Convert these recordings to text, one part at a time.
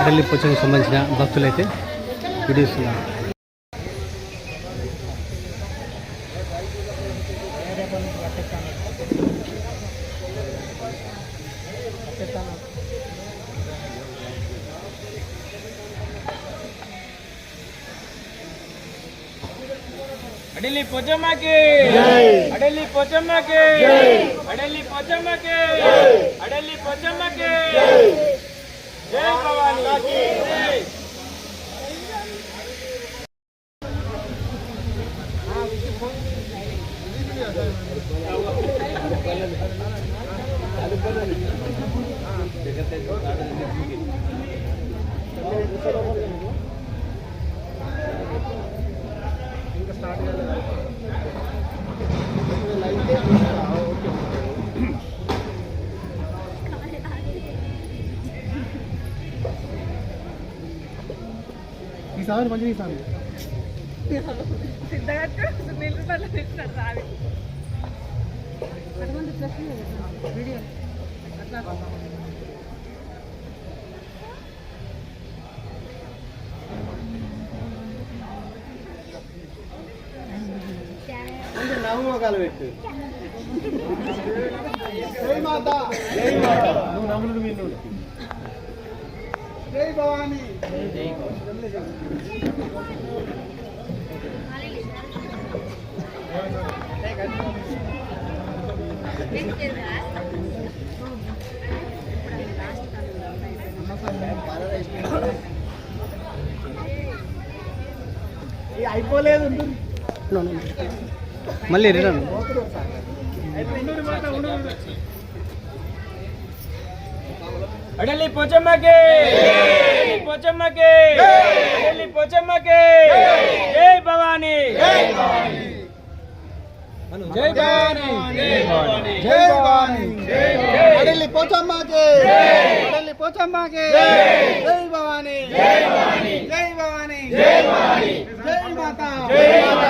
అడలి పోచకు సంబంధించిన భక్తులైతే విడిస్తున్నారు. అడలి పోచమ్మకి అడలి పోచమ్మకి అడలి పోచమ్మకి అడలి పోచమ్మకి జై భవానీ జై. ఈసారి మంచిగా ఈసారి నవ్వుకాలు పెట్టు. జై మాత జై మాత నువ్వు నమ్ముడు మీరు జై భవానీ జై అయిపోలేదు మళ్ళీ రిటర్న్ అడలి పోచమ్మకి పోచమ్మకి అడలి పోచమ్మకి జై భవానీ జై భవానీ జై భవానీ జై భవానీ అడలి పోచమ్మకి అడలి పోచమ్మకి జై భవానీ జై భవానీ జై భవానీ జై భవానీ జై మాత జై మాత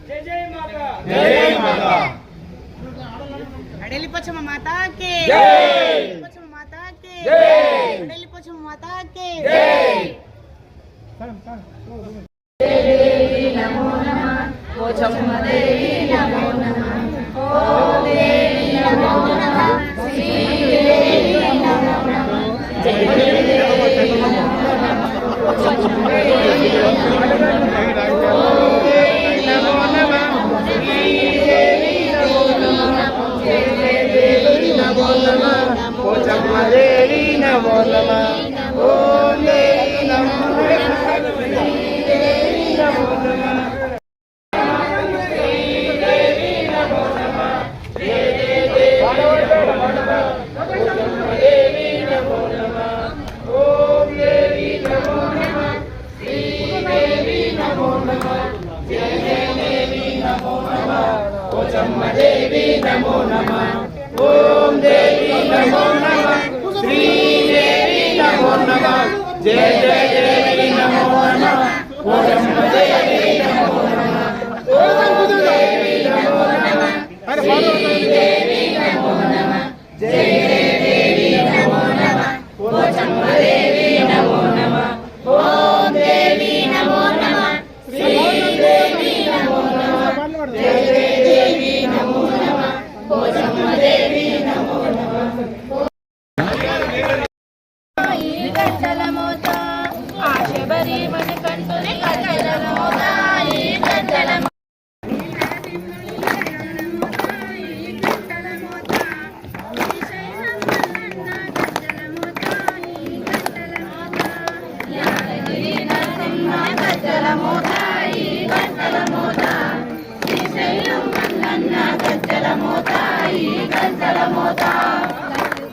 జై జై మాత జై మాత అడలి పోచమ్మ మాతాకి జై పోచమ్మ మాతాకి జై అడలి పోచమ్మ మాతాకి జై. దేవి నమో నమః పోచమ్మ దేవి నమో నమః ఓం దేవి నమో నమః శ్రీ దేవి నమో నమః జై దేవి నమో నమః పోచమ్మ దేవి నమో నమః ఓం దేవి నమో నమః శ్రీ దేవి నమో నమః జై దేవి నమో నమః పోచమ్మ దేవి నమో నమః ఓం దేవి నమో నమః శ్రీ దేవి నమో నమః పోచమ్మ దేవి నమో నమః ఓం దేవి నమో నమః శ్రీ దేవి నమో నమః జయ జయ దేవి నమో నమః పోచమ్మ దేవి నమో నమః ఓం దేవి నమో నమః శ్రీ దేవి నమో నమః జయ జయ దేవి నమో నమః పోచమ్మ దేవి నమో నమః ఓం దేవి నమో నమః శ్రీ దేవి నమో నమః జయ జయ దేవి నమో నమః పోచమ్మ దేవి నమో నమః ఈ గంటల మోత ఆశబరి మన కంటుని గంటల మోత ఈ గంటల యాదగిరి నరసింహ గంటల మోత ఈ గంటల మోత శ్రీశైలం మల్లన్న గంటల మోత ఈ గంటల మోత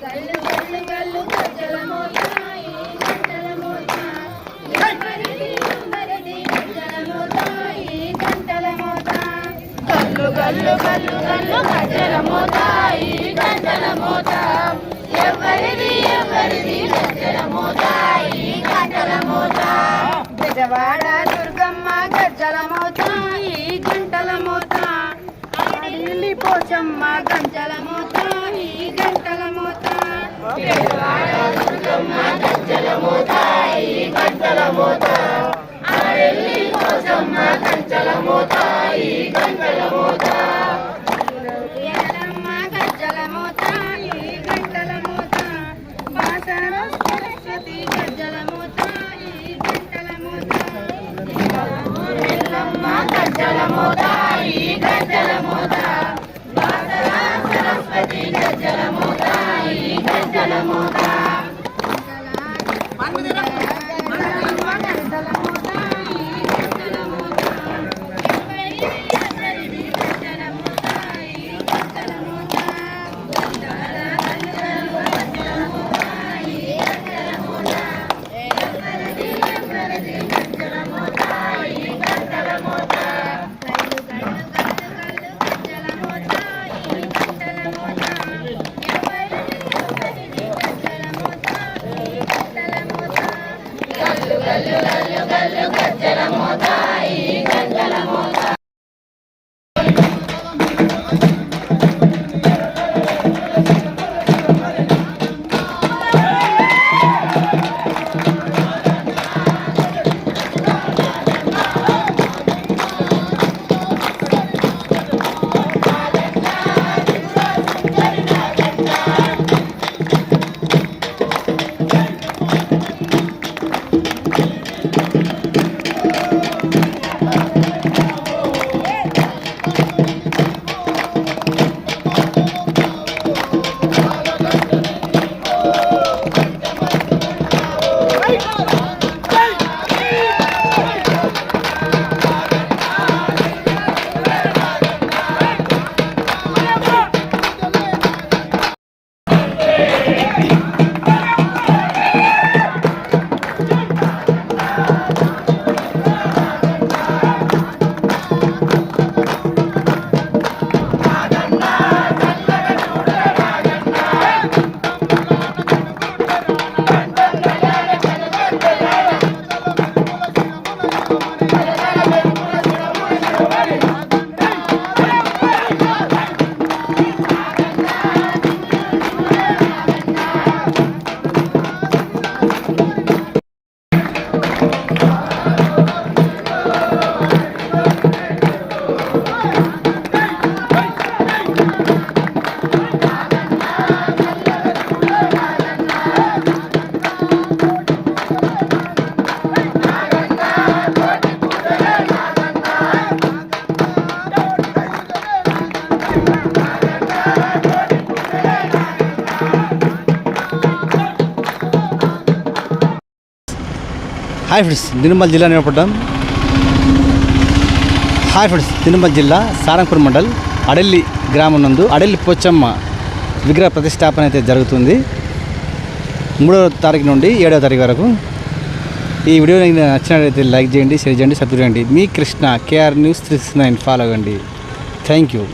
గల్లు గల్లు గల్లు గంటల మోత ఈ గంటల మోత ఎవరికి మోత ఈ గంటల మోత ఎల్లమ్మ గజ్జల మోత ఈ గంటల మోత బాసర సరస్వతి గజ్జల మోత ఈ గంటల మోత ఎల్లమ్మ గజ్జల మోత ఈ గంటల మోత బాసర సరస్వతి గజ్జల మోత ఈ గంటల మోత గజ్జల మోత ఈ గంటల మోత హాయ్ ఫ్రెండ్స్, నిర్మల్ జిల్లా నిలబడ్డాం. హాయ్ ఫ్రెండ్స్, నిర్మల్ జిల్లా సారంగపూర్ మండల్ అడెల్లి గ్రామం నందు అడెల్లి పోచమ్మ విగ్రహ ప్రతిష్టాపన అయితే జరుగుతుంది. 3వ తారీఖు నుండి 7వ తారీఖు వరకు. ఈ వీడియో నచ్చినట్లయితే లైక్ చేయండి, షేర్ చేయండి, సబ్స్క్రైబ్ చేయండి. మీ కృష్ణ KR News 369 ఫాలో అవ్వండి. Thank you.